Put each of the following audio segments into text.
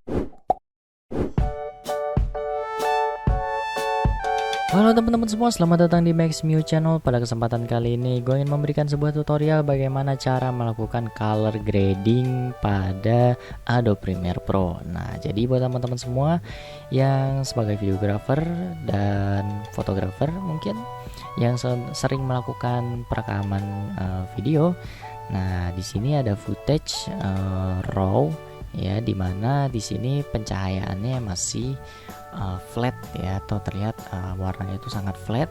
Halo teman-teman semua, selamat datang di Max Mew Channel. Pada kesempatan kali ini gue ingin memberikan sebuah tutorial bagaimana cara melakukan color grading pada Adobe Premiere Pro. Nah, jadi buat teman-teman semua yang sebagai videographer dan fotografer mungkin yang sering melakukan perekaman video. Nah, di sini ada footage raw ya, dimana di sini pencahayaannya masih flat ya, atau terlihat warnanya itu sangat flat.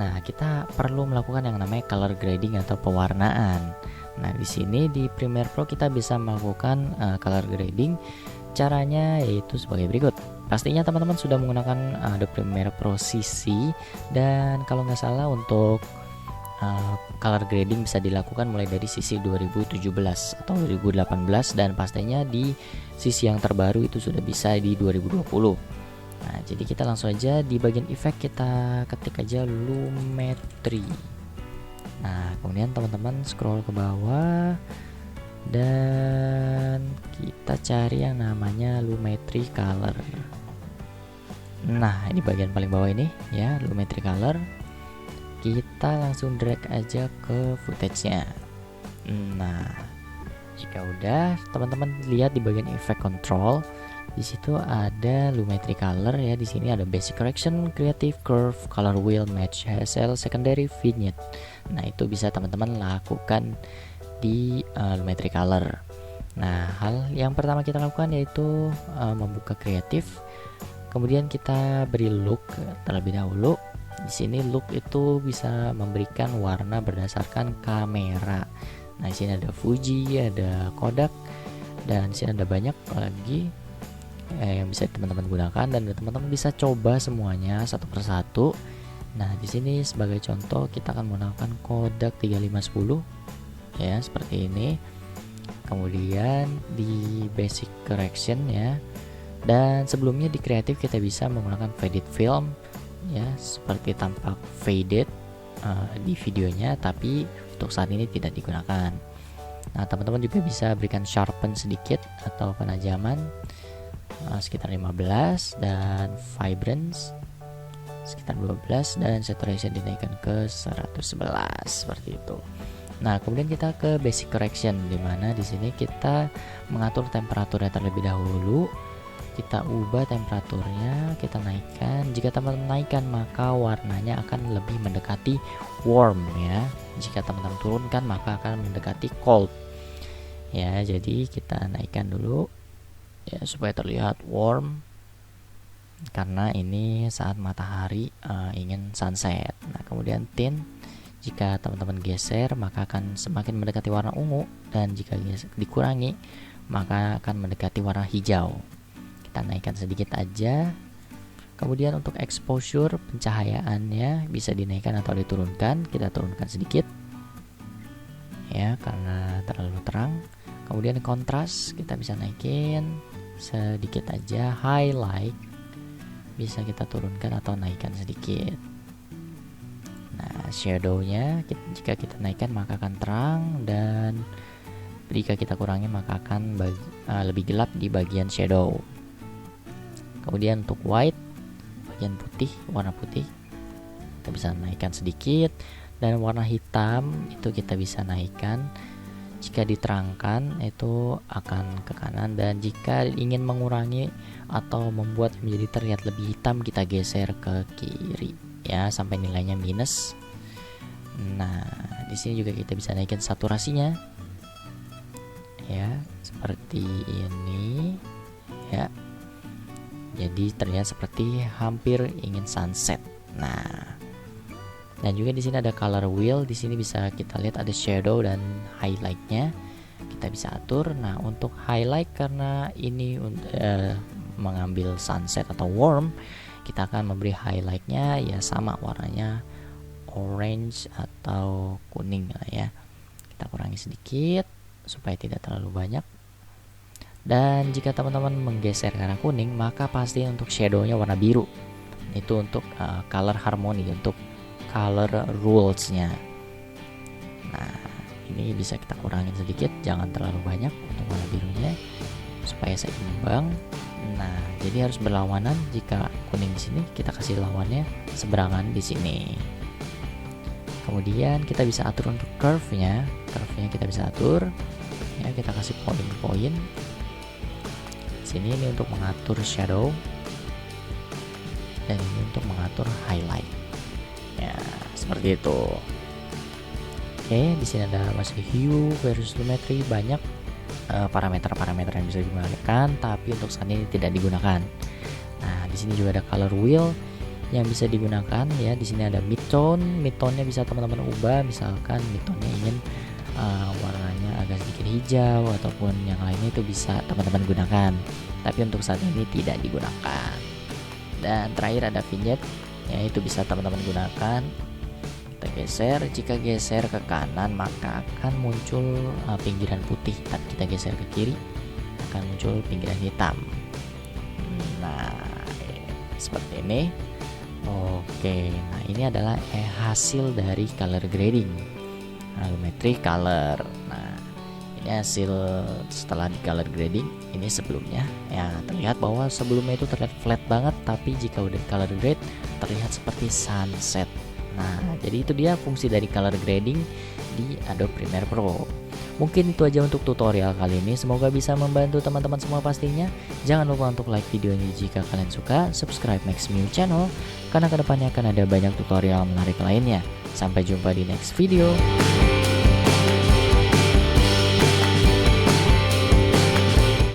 Nah, kita perlu melakukan yang namanya color grading atau pewarnaan. Nah, di sini di Premiere Pro kita bisa melakukan color grading. Caranya yaitu sebagai berikut. Pastinya teman-teman sudah menggunakan Adobe Premiere Pro CC, dan kalau nggak salah untuk color grading bisa dilakukan mulai dari sisi 2017 atau 2018, dan pastinya di sisi yang terbaru itu sudah bisa di 2020. Nah, jadi kita langsung aja di bagian efek kita ketik aja Lumetri. Nah, kemudian teman-teman scroll ke bawah dan kita cari yang namanya Lumetri Color. Nah, ini bagian paling bawah ini ya, Lumetri Color. Kita langsung drag aja ke footage-nya. Nah, jika udah, teman-teman lihat di bagian effect control. Di situ ada Lumetri Color ya. Di sini ada Basic Correction, Creative Curve, Color Wheel, Match Hazel, Secondary, Vignette. Nah, itu bisa teman-teman lakukan di Lumetri Color. Nah, hal yang pertama kita lakukan yaitu membuka Creative. Kemudian kita beri look terlebih dahulu. Di sini look itu bisa memberikan warna berdasarkan kamera. Nah, di sini ada Fuji, ada Kodak, dan di sini ada banyak lagi yang bisa teman-teman gunakan, dan teman-teman bisa coba semuanya satu persatu. Nah, di sini sebagai contoh kita akan menggunakan Kodak 3510 ya, seperti ini. Kemudian di Basic Correction ya, dan sebelumnya di Creative kita bisa menggunakan Faded Film ya, seperti tampak faded di videonya, tapi untuk saat ini tidak digunakan. Nah, teman-teman juga bisa berikan sharpen sedikit atau penajaman sekitar 15, dan vibrance sekitar 12, dan saturation dinaikkan ke 111 seperti itu. Nah, kemudian kita ke basic correction, dimana di sini kita mengatur temperaturnya terlebih dahulu. Kita ubah temperaturnya, kita naikkan. Jika teman-teman naikkan maka warnanya akan lebih mendekati warm ya. Jika teman-teman turunkan maka akan mendekati cold ya. Jadi kita naikkan dulu ya supaya terlihat warm, karena ini saat matahari ingin sunset. Nah, kemudian tint, jika teman-teman geser maka akan semakin mendekati warna ungu, dan jika dikurangi maka akan mendekati warna hijau. Kita naikkan sedikit aja. Kemudian untuk exposure, pencahayaannya bisa dinaikkan atau diturunkan. Kita turunkan sedikit ya, karena terlalu terang. Kemudian kontras kita bisa naikin sedikit aja. Highlight bisa kita turunkan atau naikkan sedikit. Nah, shadownya jika kita naikkan maka akan terang, dan jika kita kurangi maka akan lebih gelap di bagian shadow. Kemudian untuk white, bagian putih, warna putih, kita bisa naikkan sedikit, dan warna hitam itu kita bisa naikkan. Jika diterangkan itu akan ke kanan, dan jika ingin mengurangi atau membuat menjadi terlihat lebih hitam kita geser ke kiri ya sampai nilainya minus. Nah, di sini juga kita bisa naikkan saturasinya ya, seperti ini ya. Jadi terlihat seperti hampir ingin sunset. Nah, dan juga di sini ada color wheel. Di sini bisa kita lihat ada shadow dan highlightnya. Kita bisa atur. Nah, untuk highlight karena ini mengambil sunset atau warm, kita akan memberi highlightnya ya sama warnanya orange atau kuning lah ya. Kita kurangi sedikit supaya tidak terlalu banyak. Dan jika teman-teman menggeser ke arah kuning maka pasti untuk shadownya warna biru. Itu untuk color harmony, untuk color rules-nya. Nah, ini bisa kita kurangin sedikit, jangan terlalu banyak untuk warna birunya supaya seimbang. Nah, jadi harus berlawanan. Jika kuning di sini, kita kasih lawannya seberangan di sini. Kemudian kita bisa atur untuk curve-nya. Curve-nya kita bisa atur. Ya, kita kasih poin-poin. Sini ini untuk mengatur shadow. Dan ini untuk mengatur highlight. Ya, seperti itu. Oke, di sini ada masih hue, volumetry, banyak parameter-parameter yang bisa digunakan, tapi untuk saat ini tidak digunakan. Nah, di sini juga ada color wheel yang bisa digunakan ya. Di sini ada midtone, midtone-nya bisa teman-teman ubah, misalkan midtone-nya ingin warnanya agak sedikit hijau ataupun yang lainnya, itu bisa teman-teman gunakan. Tapi untuk saat ini tidak digunakan. Dan terakhir ada vignette, ya itu bisa teman-teman gunakan. Kita geser, jika geser ke kanan maka akan muncul pinggiran putih, dan kita geser ke kiri akan muncul pinggiran hitam. Nah, seperti ini. Oke, nah ini adalah hasil dari color grading, volumetry color. Nah, ini hasil setelah di color grading. Ini sebelumnya ya, terlihat bahwa sebelumnya itu terlihat flat banget, tapi jika udah color grade terlihat seperti sunset. Nah, jadi itu dia fungsi dari color grading di Adobe Premiere Pro. Mungkin itu aja untuk tutorial kali ini. Semoga bisa membantu teman-teman semua pastinya. Jangan lupa untuk like video ini jika kalian suka, subscribe Max Mew Channel, karena kedepannya akan ada banyak tutorial menarik lainnya. Sampai jumpa di next video.